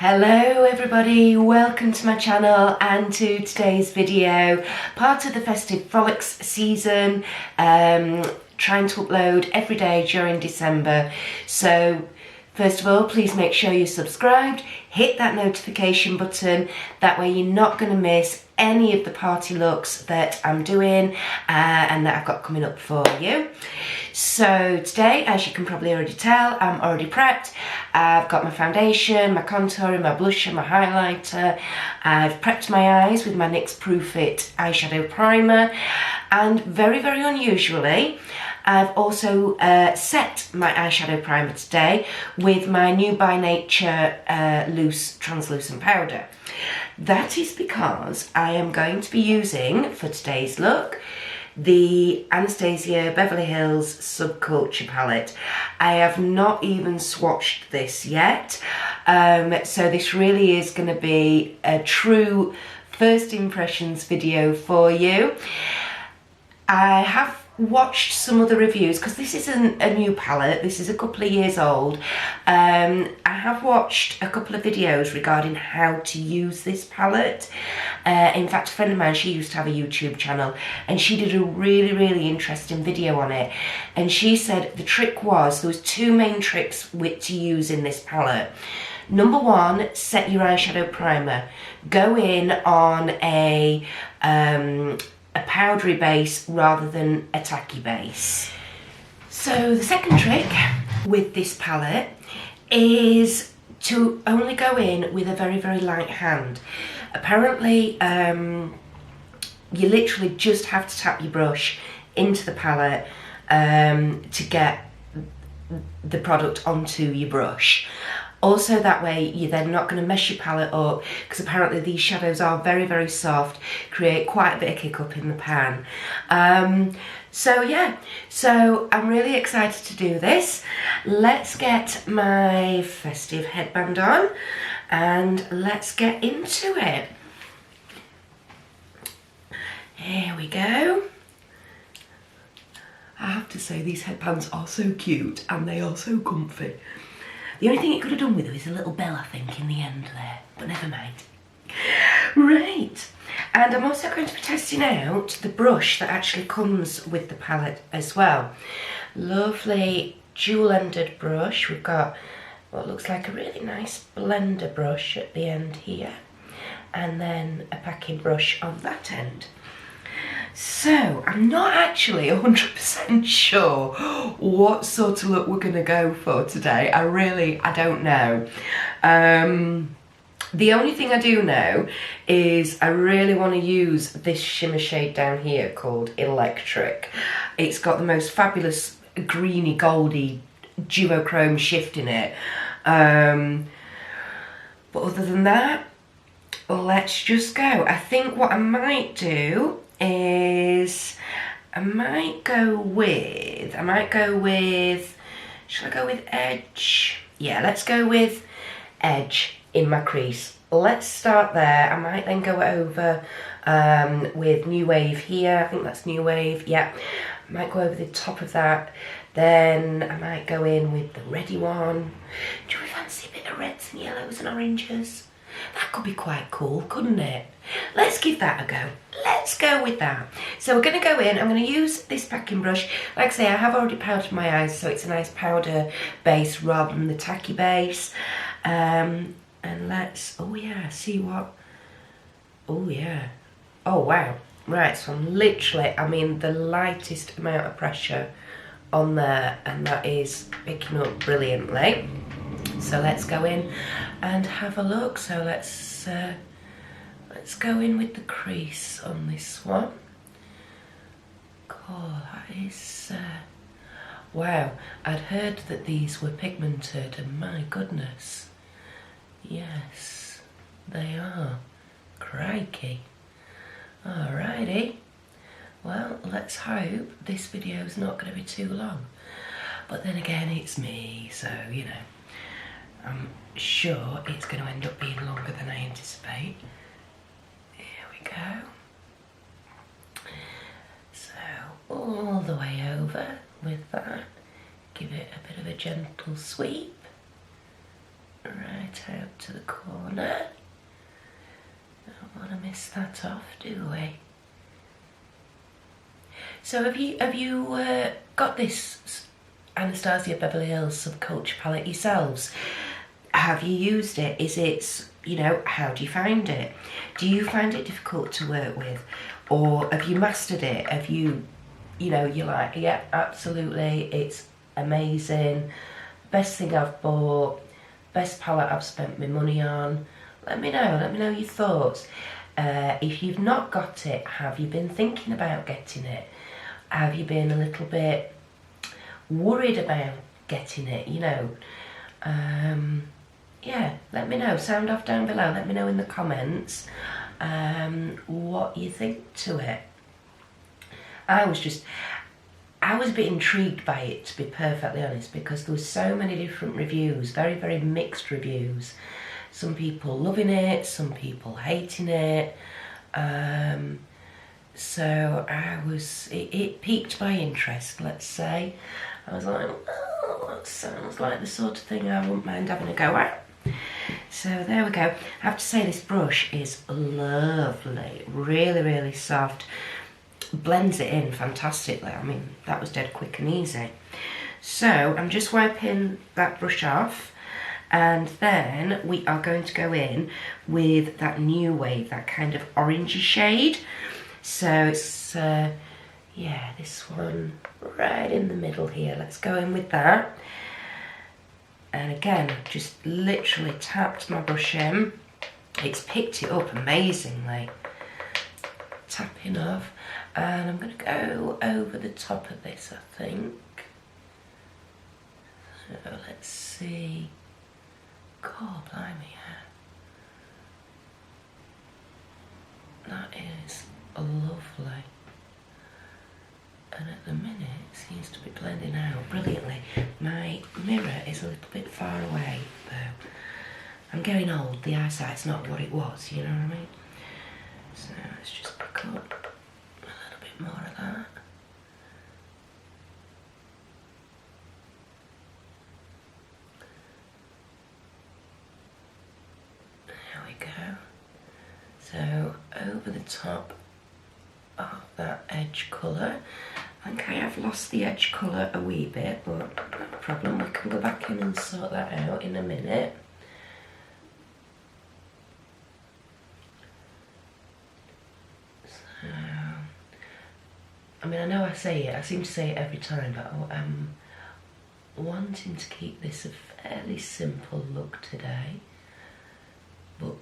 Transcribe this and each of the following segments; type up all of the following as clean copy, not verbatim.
Hello everybody, welcome to my channel and to today's video, part of the festive frolics season, trying to upload every day during December. So first of all, please make sure you're subscribed, hit that notification button, that way you're not going to miss any of the party looks that I'm doing and that I've got coming up for you. So today, as you can probably already tell, I'm already prepped. I've got my foundation, my contouring, my blusher, my highlighter. I've prepped my eyes with my NYX Proof It eyeshadow primer, and very unusually, I've also set my eyeshadow primer today with my New by Nature loose translucent powder. That is because I am going to be using, for today's look, the Anastasia Beverly Hills Subculture Palette. I have not even swatched this yet, so this really is going to be a true first impressions video for you. I have watched some other reviews because this isn't a new palette, this is a couple of years old. I have watched a couple of videos regarding how to use this palette. In fact, a friend of mine, she used to have a YouTube channel and she did a really interesting video on it, and she said the trick was, there was two main tricks to use in this palette. Number one, set your eyeshadow primer. Go in on a powdery base rather than a tacky base. So the second trick with this palette is to only go in with a very light hand. Apparently you literally just have to tap your brush into the palette to get the product onto your brush. Also, that way you're then not going to mess your palette up, because apparently these shadows are very soft, create quite a bit of kick up in the pan. So yeah, so I'm really excited to do this. Let's get my festive headband on and let's get into it. Here we go. I have to say, these headbands are so cute and they are so comfy. The only thing it could have done with it was a little bell, I think, in the end there, but never mind. Right, and I'm also going to be testing out the brush that actually comes with the palette as well. Lovely dual-ended brush. We've got what looks like a really nice blender brush at the end here, and then a packing brush on that end. So, I'm not actually 100% sure what sort of look we're going to go for today. I don't know. The only thing I do know is I really want to use this shimmer shade down here called Electric. It's got the most fabulous greeny goldy duochrome shift in it. But other than that, let's just go. I think what I might do is I might go with, shall I go with Edge? Yeah, let's go with Edge in my crease. Let's start there. I might then go over with New Wave here. I think that's New Wave, yeah. I might go over the top of that. Then I might go in with the reddy one. Do you fancy a bit of reds and yellows and oranges? That could be quite cool, couldn't it? Let's give that a go. Let's go with that. So we're going to go in. I'm going to use this packing brush. Like I say, I have already powdered my eyes, so it's a nice powder base rather than the tacky base. And let's, oh yeah, see what, oh yeah, oh wow. Right, so I'm literally, the lightest amount of pressure on there, and that is picking up brilliantly. So let's go in and have a look. So let's go in with the crease on this one. Cool, that is, wow, I'd heard that these were pigmented, and my goodness, yes, they are. Crikey. Alrighty, well, let's hope this video is not going to be too long. But then again, it's me, so, you know, I'm sure it's going to end up being longer than I anticipate. Here we go. So, all the way over with that. Give it a bit of a gentle sweep. Right right out to the corner. Don't want to miss that off, do we? So have you got this Anastasia Beverly Hills Subculture Palette yourselves? Have you used it? Is it, you know, how do you find it? Do you find it difficult to work with? Or have you mastered it? Have you, you know, you're like, yeah, absolutely, it's amazing. Best thing I've bought. Best palette I've spent my money on. Let me know your thoughts. If you've not got it, have you been thinking about getting it? Have you been a little bit worried about getting it, you know? Yeah, let me know. Sound off down below. Let me know in the comments what you think to it. I was a bit intrigued by it, to be perfectly honest, because there were so many different reviews, very, very mixed reviews. Some people loving it, some people hating it. So it piqued my interest, let's say. I was like, oh, that sounds like the sort of thing I wouldn't mind having a go at. So there we go. I have to say this brush is lovely, really, really soft. Blends it in fantastically. I mean, that was dead quick and easy. So I'm just wiping that brush off, and then we are going to go in with that New Wave, that kind of orangey shade. So it's yeah, this one right in the middle here. Let's go in with that. And again, just literally tapped my brush in. It's picked it up amazingly. Tapping off. And I'm going to go over the top of this, I think. So let's see. God, blimey, yeah. That is lovely. And at the minute, it seems to be blending out brilliantly. My mirror is a little bit far away, though. I'm getting old, the eyesight's not what it was, you know what I mean? So let's just pick up a little bit more of that. There we go. So over the top of that edge colour. I think I have lost the edge colour a wee bit, but no problem, we can go back in and sort that out in a minute. So, I mean, I know I say it, I seem to say it every time, but I'm wanting to keep this a fairly simple look today. But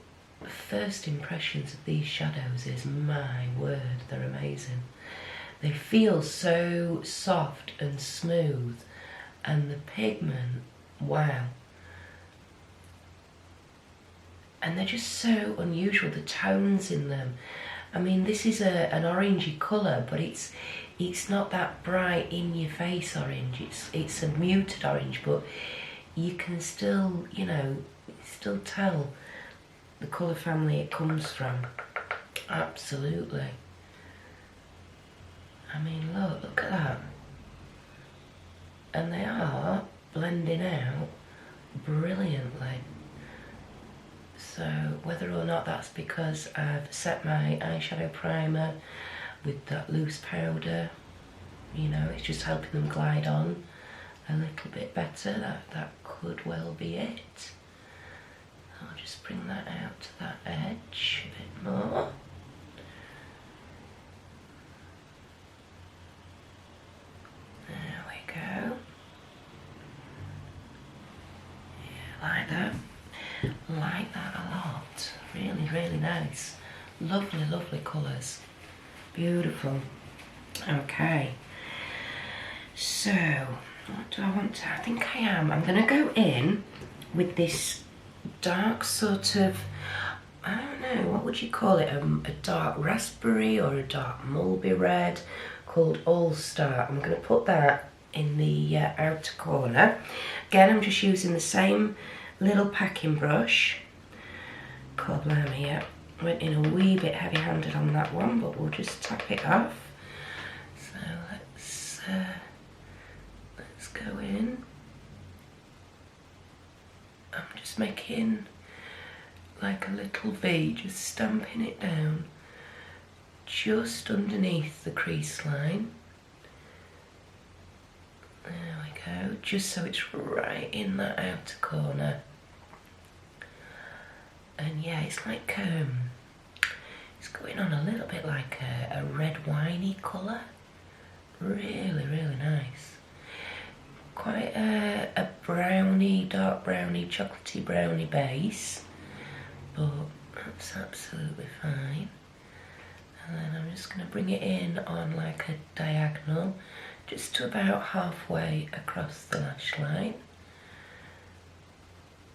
the first impressions of these shadows is, my word, they're amazing. They feel so soft and smooth, and the pigment, wow. And they're just so unusual, the tones in them. I mean, this is an orangey colour, but it's not that bright in your face orange. It's a muted orange, but you can still, you know, still tell the colour family it comes from. Absolutely. I mean, look at that. And they are blending out brilliantly. So whether or not that's because I've set my eyeshadow primer with that loose powder, you know, it's just helping them glide on a little bit better. That could well be it. I'll just bring that out to that edge a bit more. There we go. Yeah, like that. Like that a lot. Really, really nice. Lovely, lovely colours. Beautiful. Okay. So, what do I want to... I think I am. I'm going to go in with this dark sort of... I don't know, what would you call it? A dark raspberry or a dark mulberry red called All Star. I'm going to put that in the outer corner. Again, I'm just using the same little packing brush. God blimey, yeah. Went in a wee bit heavy-handed on that one, but we'll just tap it off. So let's go in. I'm just making like a little V, just stamping it down just underneath the crease line. There we go, just so it's right in that outer corner. And yeah, it's like it's going on a little bit like a red winey colour. Really, really nice. Quite a browny, dark browny, chocolatey browny base, but that's absolutely fine. And then I'm just going to bring it in on like a diagonal, just to about halfway across the lash line.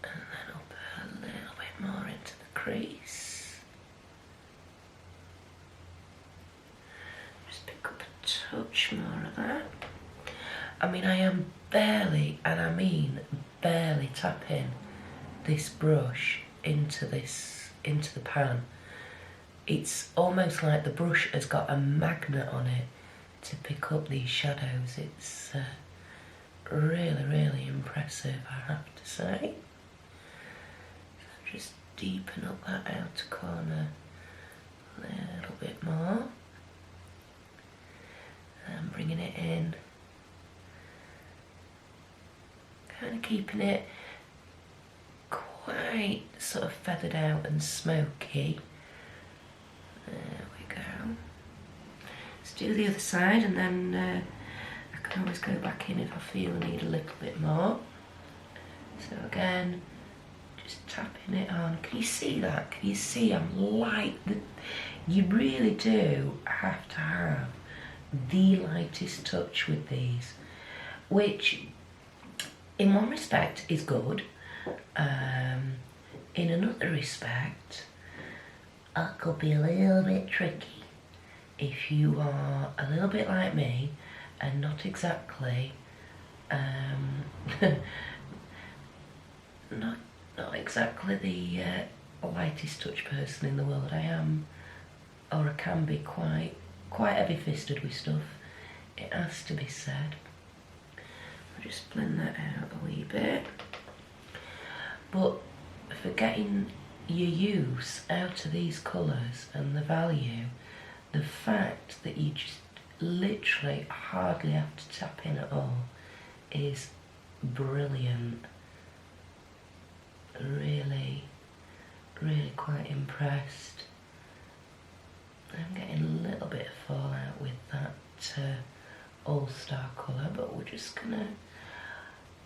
And then up a little bit more into the crease. Just pick up a touch more of that. I mean, I am barely, and I mean barely, tapping this brush into the pan. It's almost like the brush has got a magnet on it to pick up these shadows. It's really, really impressive, I have to say. So just deepen up that outer corner a little bit more. And bringing it in. Kind of keeping it quite sort of feathered out and smoky. There we go. Let's do the other side, and then I can always go back in if I feel I need a little bit more. So again, just tapping it on. Can you see that? Can you see I'm light? You really do have to have the lightest touch with these, which in one respect is good. In another respect, that could be a little bit tricky if you are a little bit like me and not exactly not exactly the lightest touch person in the world. I am, or I can be, quite heavy-fisted with stuff. It has to be said. I'll just blend that out a wee bit. But for getting your use out of these colours and the value, the fact that you just literally hardly have to tap in at all is brilliant. Really, really quite impressed. I'm getting a little bit of fallout with that all-star colour, but we're just gonna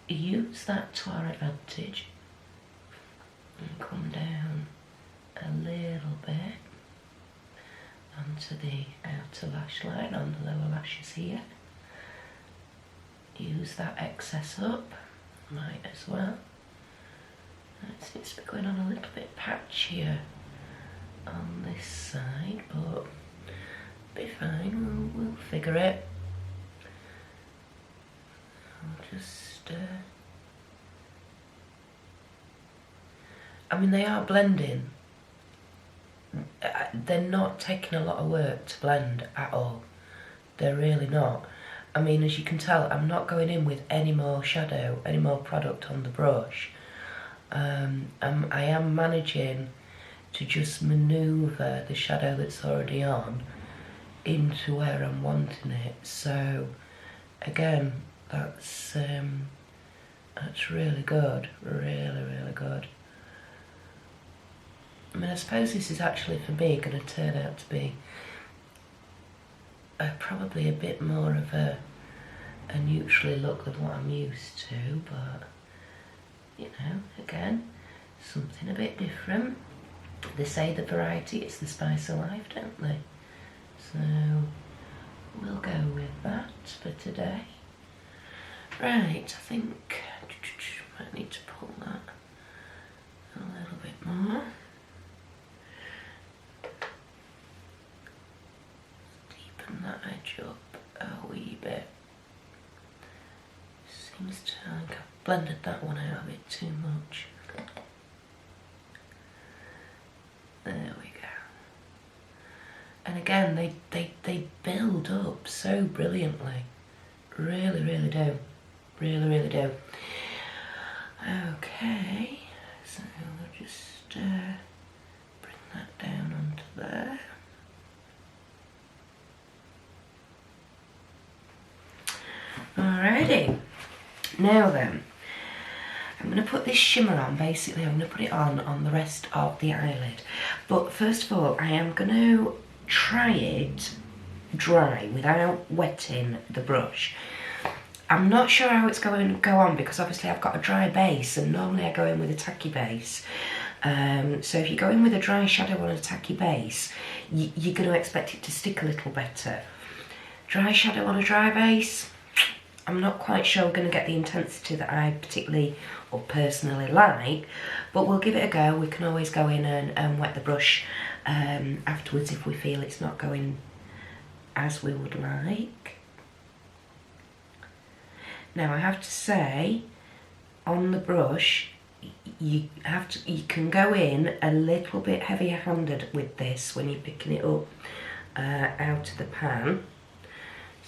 use that to our advantage and come down a little bit onto the outer lash line on the lower lashes here. Use that excess up, might as well. It seems to be going on a little bit patchier on this side, but be fine, we'll figure it. I'll just I mean, they are blending. They're not taking a lot of work to blend at all. They're really not. I mean, as you can tell, I'm not going in with any more shadow, any more product on the brush. I am managing to just manoeuvre the shadow that's already on into where I'm wanting it. So again, that's really good, really, really good. I mean, I suppose this is actually, for me, going to turn out to be probably a bit more of a neutrally look than what I'm used to, but, you know, again, something a bit different. They say the variety is the spice of life, don't they? So, we'll go with that for today. Right, I think I might need to pull that a little bit more. Deepen that edge up a wee bit. Seems to like I've blended that one out a bit too much. There we go. And again, they build up so brilliantly. Really, really do. Really, really do. Okay. Alrighty, now then, I'm going to put this shimmer on. Basically, I'm going to put it on the rest of the eyelid. But first of all, I am going to try it dry without wetting the brush. I'm not sure how it's going to go on because obviously I've got a dry base and normally I go in with a tacky base. So if you go in with a dry shadow on a tacky base, you're going to expect it to stick a little better. Dry shadow on a dry base, I'm not quite sure we're going to get the intensity that I particularly or personally like, but we'll give it a go. We can always go in and wet the brush afterwards if we feel it's not going as we would like. Now I have to say, on the brush, you can go in a little bit heavier-handed with this when you're picking it up out of the pan.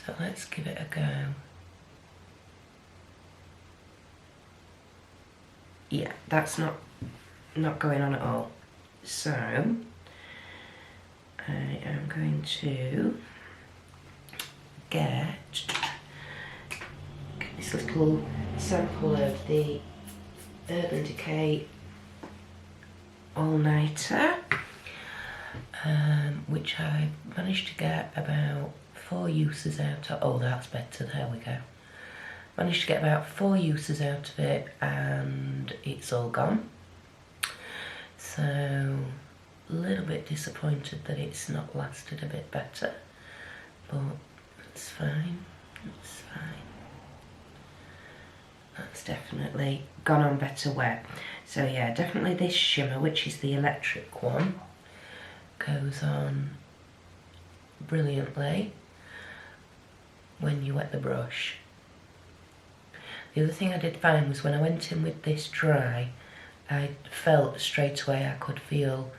So let's give it a go. Yeah, that's not going on at all. So I am going to get this little sample of the Urban Decay All-Nighter, which I managed to get about 4 uses out of. Oh, that's better, there we go. Managed to get about 4 uses out of it and it's all gone. So, a little bit disappointed that it's not lasted a bit better, but it's fine, it's fine. That's definitely gone on better wet. So yeah, definitely this shimmer, which is the electric one, goes on brilliantly when you wet the brush. The other thing I did find was when I went in with this dry, I felt straight away I could feel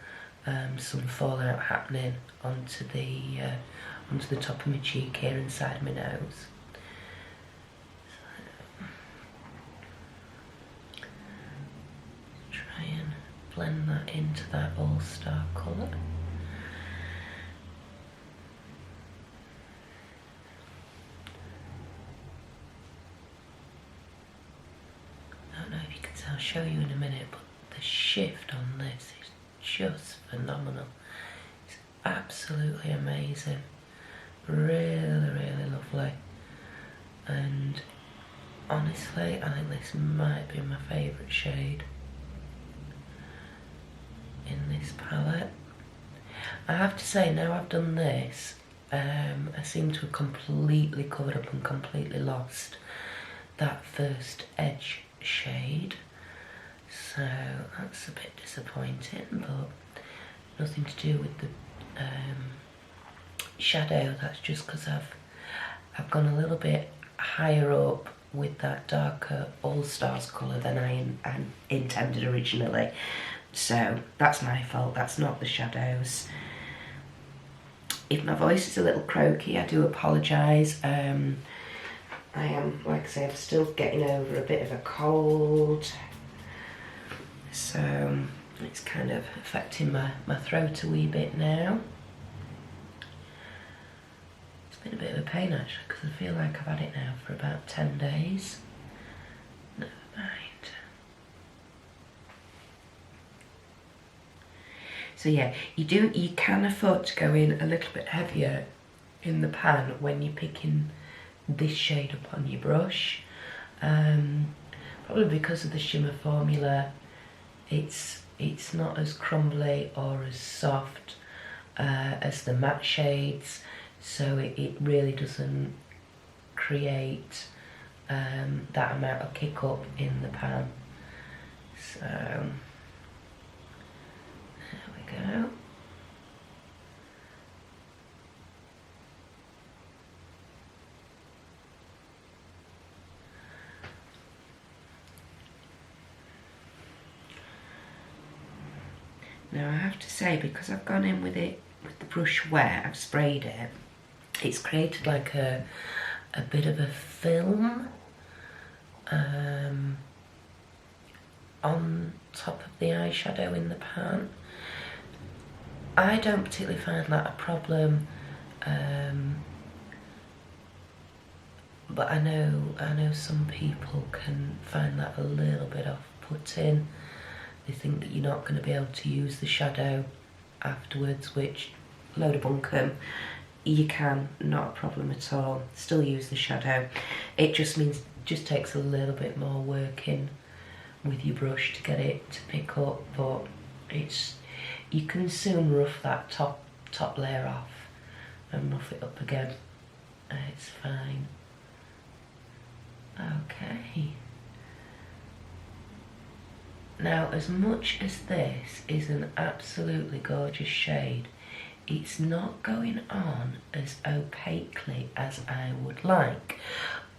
some fallout happening onto the top of my cheek here inside my nose. Try and blend that into that all-star colour. I don't know if you can tell, I'll show you in a minute, but the shift on this is just phenomenal. It's absolutely amazing. Really, really lovely. And honestly, I think this might be my favourite shade in this palette. I have to say, now I've done this, I seem to have completely covered up and completely lost that first edge shade. So that's a bit disappointing, but nothing to do with the shadow. That's just because I've gone a little bit higher up with that darker All Stars colour than I intended originally. So that's my fault, that's not the shadows. If my voice is a little croaky, I do apologise. I am, like I say, I'm still getting over a bit of a cold. So it's kind of affecting my throat a wee bit now. It's been a bit of a pain actually, because I feel like I've had it now for about 10 days. Never mind. So yeah, you can afford to go in a little bit heavier in the pan when you're picking this shade up on your brush. Probably because of the shimmer formula, it's not as crumbly or as soft as the matte shades, so it really doesn't create that amount of kick up in the pan. So there we go. Now I have to say, because I've gone in with it with the brush wet, I've sprayed it, it's created like a bit of a film on top of the eyeshadow in the pan. I don't particularly find that a problem but I know some people can find that a little bit off-putting. They think that you're not going to be able to use the shadow afterwards, which, load of bunkum, you can, not a problem at all. Still use the shadow. It just takes a little bit more working with your brush to get it to pick up, but you can soon rough that top layer off and rough it up again. It's fine. Okay. Now, as much as this is an absolutely gorgeous shade, it's not going on as opaquely as I would like,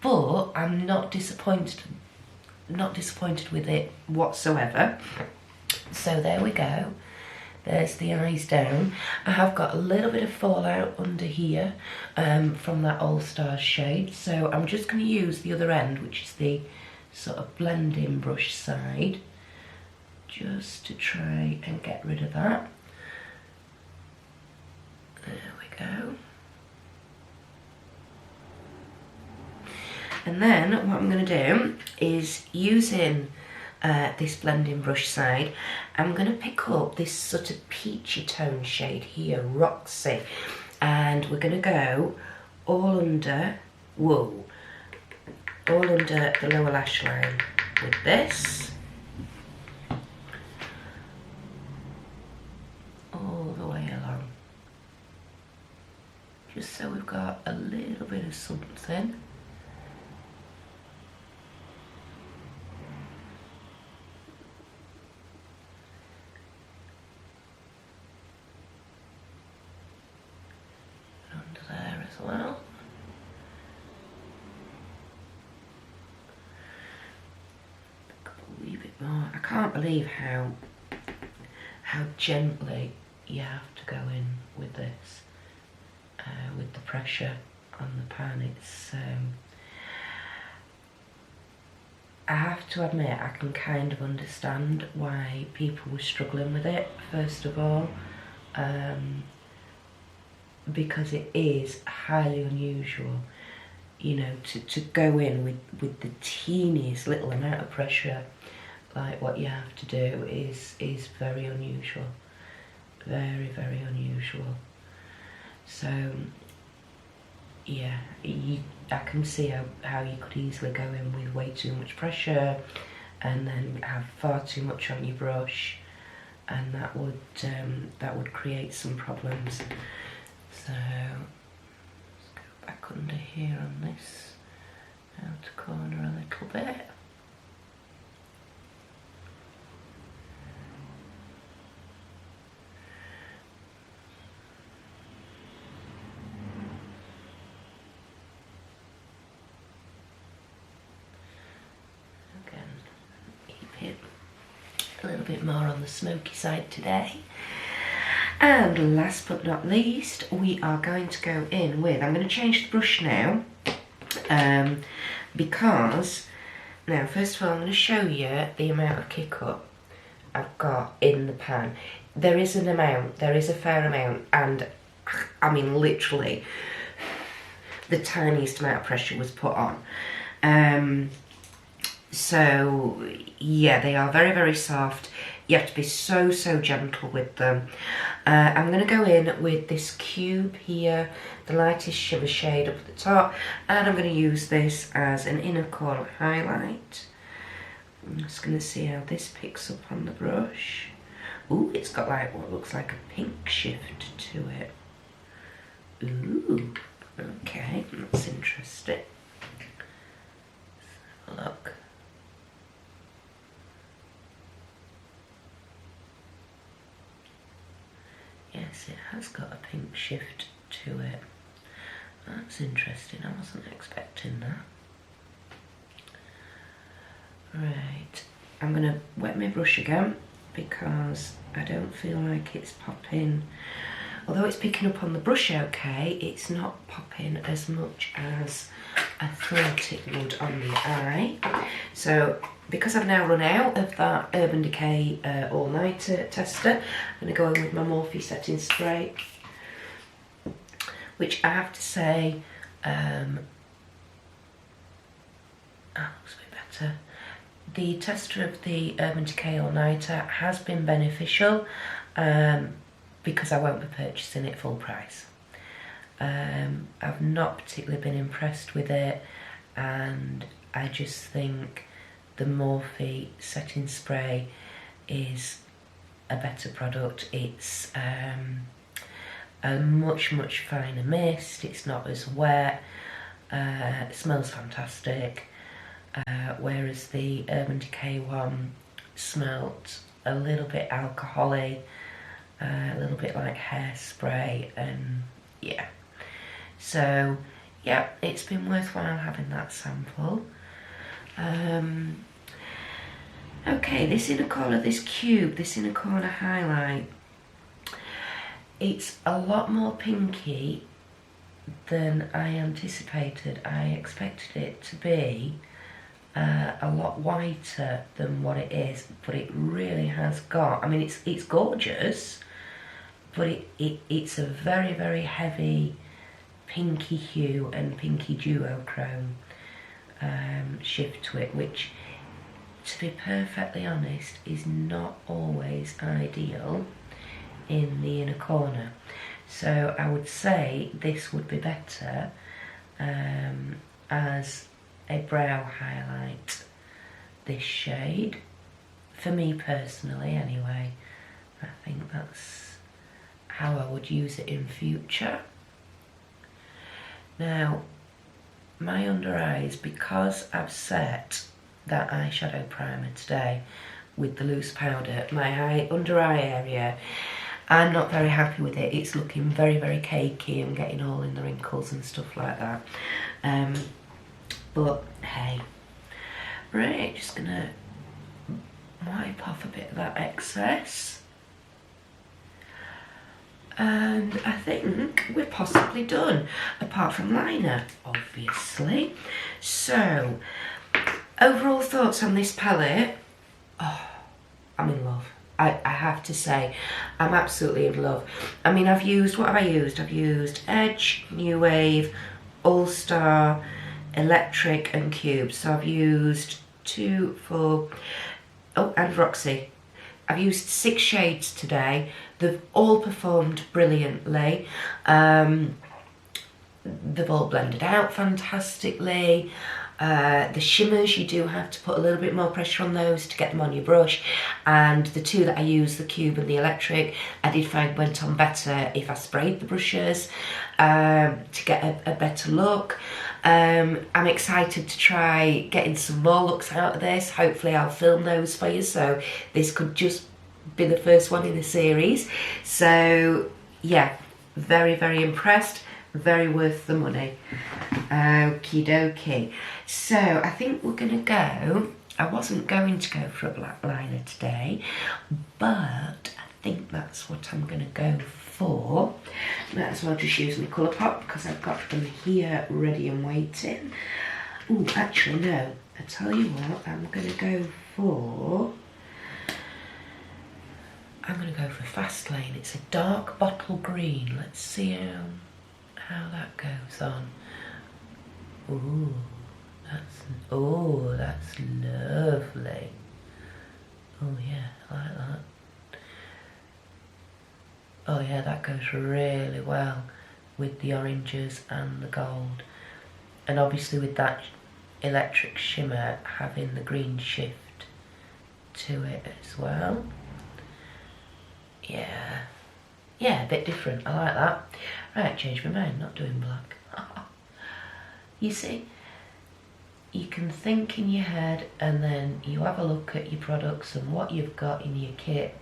but I'm not disappointed with it whatsoever. So there we go. There's the eyes down. I have got a little bit of fallout under here from that All Stars shade, so I'm just going to use the other end, which is the sort of blending brush side, just to try and get rid of that. There we go. And then what I'm going to do is, using this blending brush side, I'm going to pick up this sort of peachy tone shade here, Roxy, and we're going to go all under the lower lash line with this. All the way along. Just so we've got a little bit of something. Under there as well. A wee bit more. I can't believe how gently you have to go in with this, with the pressure on the pan. It's I have to admit, I can kind of understand why people were struggling with it, first of all, because it is highly unusual, you know, to go in with the teeniest little amount of pressure. Like what you have to do is very unusual, very, very unusual. So yeah, I can see how you could easily go in with way too much pressure and then have far too much on your brush, and that would create some problems. So let's go back under here on this outer corner a little bit. A little bit more on the smoky side today. And last but not least, we are going to go in with, I'm going to change the brush now, because, now first of all I'm going to show you the amount of kick up I've got in the pan. There is an amount, there is a fair amount, and I mean literally the tiniest amount of pressure was put on. So yeah, they are very, very soft. You have to be so gentle with them. I'm going to go in with this cube here, the lightest shimmer shade up at the top, and I'm going to use this as an inner corner highlight. I'm just going to see how this picks up on the brush. Ooh, it's got like what looks like a pink shift to it. Ooh, okay, that's interesting. Let's have a look. Yes, it has got a pink shift to it. That's interesting, I wasn't expecting that. Right, I'm going to wet my brush again because I don't feel like it's popping. Although it's picking up on the brush okay, it's not popping as much as I thought it would on the eye. So because I've now run out of that Urban Decay all-nighter tester, I'm going to go in with my Morphe setting spray, which I have to say that looks a bit better. The tester of the Urban Decay All Nighter has been beneficial because I won't be purchasing it full price. I've not particularly been impressed with it, and I just think the Morphe setting spray is a better product. It's a much finer mist, it's not as wet, it smells fantastic, whereas the Urban Decay one smelt a little bit alcohol-y, a little bit like hairspray, and yeah. So yeah, it's been worthwhile having that sample. Okay, this inner corner, this cube, this inner corner highlight, it's a lot more pinky than I anticipated. I expected it to be a lot whiter than what it is, but it really has got, I mean, it's gorgeous, but it's a very heavy pinky hue and pinky duochrome shift to it, which, to be perfectly honest, is not always ideal in the inner corner. So I would say this would be better as a brow highlight, this shade, for me personally anyway. I think that's how I would use it in future. Now, my under eyes, because I've set that eyeshadow primer today with the loose powder, my under eye area, I'm not very happy with it. It's looking very cakey and getting all in the wrinkles and stuff like that. But hey, right, just gonna wipe off a bit of that excess. And I think we're possibly done, apart from liner, obviously. So, overall thoughts on this palette? Oh, I'm in love. I have to say, I'm absolutely in love. I mean, I've used, what have I used? I've used Edge, New Wave, All Star, Electric and Cube. So I've used 2, 4, oh, and Roxy. I've used 6 shades today. They've all performed brilliantly. They've all blended out fantastically. The shimmers, you do have to put a little bit more pressure on those to get them on your brush, and the 2 that I used, the Cube and the Electric, I did find went on better if I sprayed the brushes to get a better look. I'm excited to try getting some more looks out of this. Hopefully I'll film those for you, so this could just be the first one in the series. So yeah, very impressed, very worth the money. Okie dokie. So I think we're gonna go, I wasn't going to go for a black liner today, but I think that's what I'm gonna go for. Might as well just use my Colourpop because I've got them here ready and waiting. Oh, actually no, I tell you what, I'm gonna go for Fast Lane. It's a dark bottle green. Let's see how that goes on. Ooh, that's lovely. Oh yeah, I like that. Oh yeah, that goes really well with the oranges and the gold. And obviously with that electric shimmer having the green shift to it as well. Yeah, a bit different. I like that. Right, changed my mind, not doing black. You see, you can think in your head and then you have a look at your products and what you've got in your kit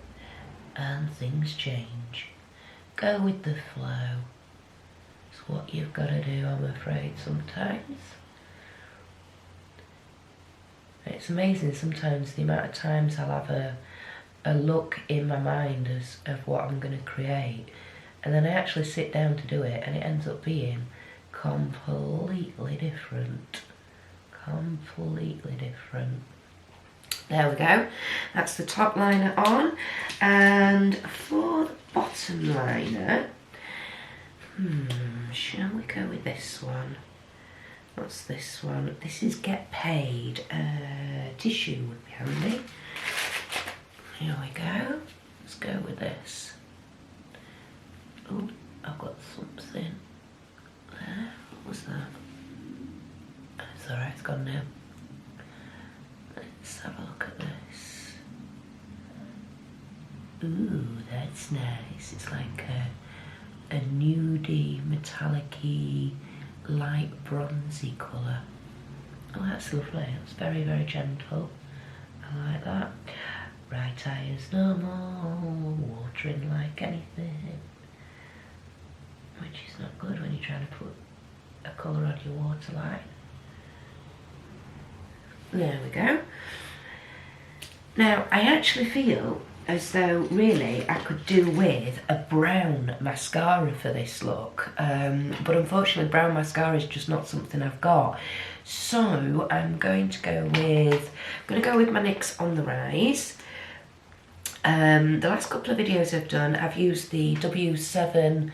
and things change. Go with the flow. It's what you've got to do, I'm afraid, sometimes. It's amazing sometimes the amount of times I'll have a look in my mind of what I'm going to create, and then I actually sit down to do it and it ends up being completely different. Completely different. There we go. That's the top liner on. And for the bottom liner, shall we go with this one? What's this one? This is Get Paid. Tissue would be handy. Here we go. Let's go with this. Oh, I've got something there. What was that? It's alright, it's gone now. Let's have a look at this. Ooh, that's nice. It's like a nudie, metallic-y, light bronzy colour. Oh, that's lovely. It's very, very gentle. I like that. Right eye is no more watering like anything, which is not good when you're trying to put a colour on your waterline. There we go. Now, I actually feel as though really I could do with a brown mascara for this look, but unfortunately brown mascara is just not something I've got. So I'm going to go with my NYX On The Rise. The last couple of videos I've done, I've used the W7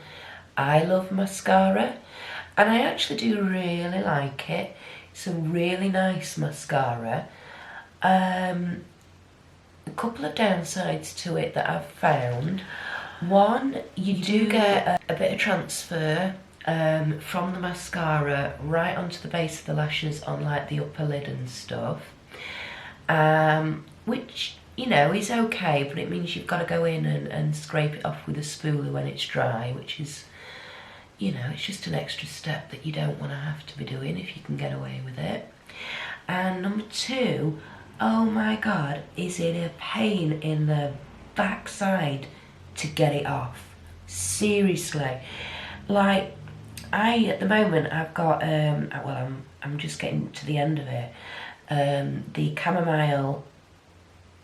I Love mascara, and I actually do really like it. It's a really nice mascara. A couple of downsides to it that I've found. One, you do get a bit of transfer from the mascara right onto the base of the lashes on like the upper lid and stuff, which, you know, is okay, but it means you've got to go in and scrape it off with a spoolie when it's dry, which is, you know, it's just an extra step that you don't want to have to be doing if you can get away with it. And number two, oh my god, is it a pain in the backside to get it off. Seriously. Like, at the moment I've got, well, I'm just getting to the end of it, the chamomile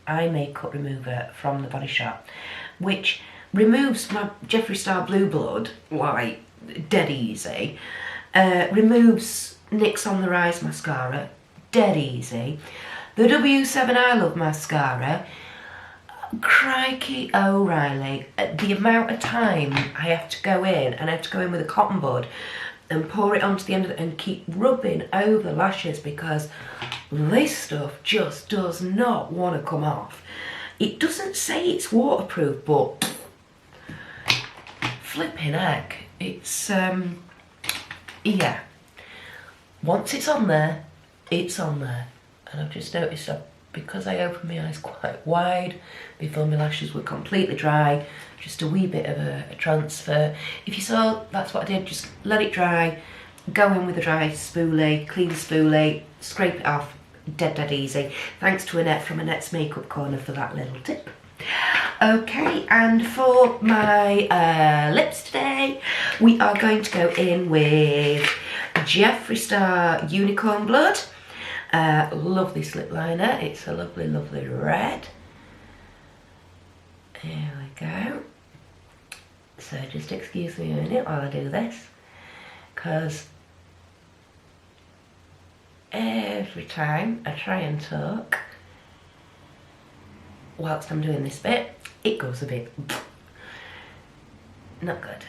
eye makeup remover from the Body Shop, which removes my Jeffree Star Blue Blood, like, dead easy, removes NYX On The Rise mascara, dead easy. The W7 I Love mascara, crikey O'Reilly, the amount of time I have to go in, and I have to go in with a cotton bud and pour it onto the end of it and keep rubbing over the lashes, because this stuff just does not want to come off. It doesn't say it's waterproof, but flipping heck, it's, yeah. Once it's on there, it's on there. And I've just noticed that because I opened my eyes quite wide before my lashes were completely dry, just a wee bit of a transfer. If you saw, that's what I did, just let it dry, go in with a dry spoolie, clean spoolie, scrape it off, dead easy. Thanks to Annette from Annette's Makeup Corner for that little tip. Okay, and for my lips today, we are going to go in with Jeffree Star Unicorn Blood. Love this lip liner. It's a lovely, lovely red. Here we go. So just excuse me a minute while I do this, because every time I try and talk whilst I'm doing this bit, it goes a bit not good.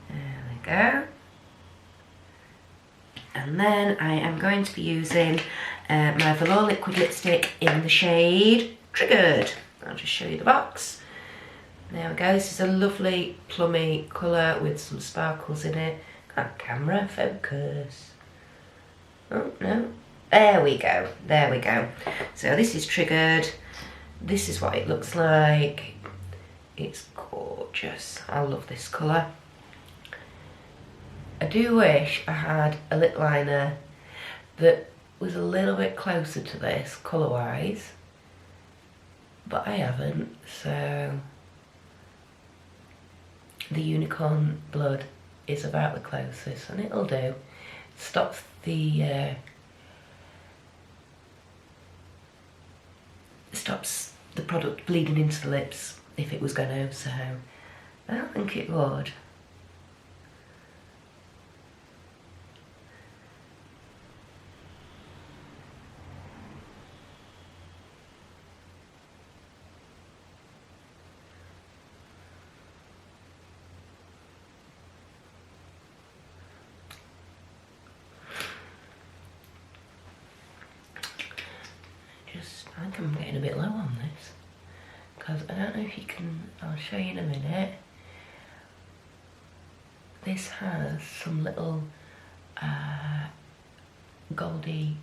There we go. And then I am going to be using my Velour liquid lipstick in the shade Triggered. I'll just show you the box. There we go. This is a lovely plummy colour with some sparkles in it. Come on, camera, focus. Oh, no. There we go. There we go. So this is Triggered. This is what it looks like. It's gorgeous. I love this colour. I do wish I had a lip liner that was a little bit closer to this colour wise, but I haven't, so the Unicorn Blood is about the closest, and it'll do. Stops the product bleeding into the lips if it was going to, so I don't think it would. I think I'm getting a bit low on this, because I don't know if you can, I'll show you in a minute. This has some little goldy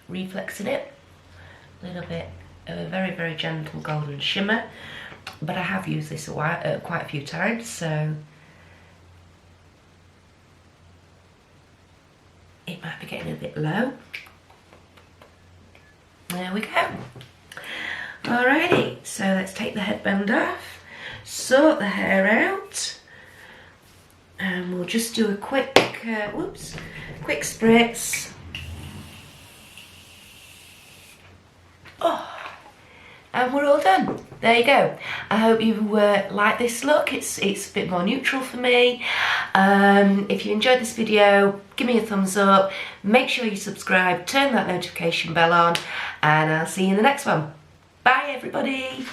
reflex in it, a little bit of a very, very gentle golden shimmer, but I have used this quite a few times, so it might be getting a bit low. There we go. Alrighty, so let's take the headband off, sort the hair out, and we'll just do a quick, quick spritz. Oh, and we're all done. There you go. I hope you like this look. It's a bit more neutral for me. If you enjoyed this video, give me a thumbs up. Make sure you subscribe, turn that notification bell on, and I'll see you in the next one. Bye everybody.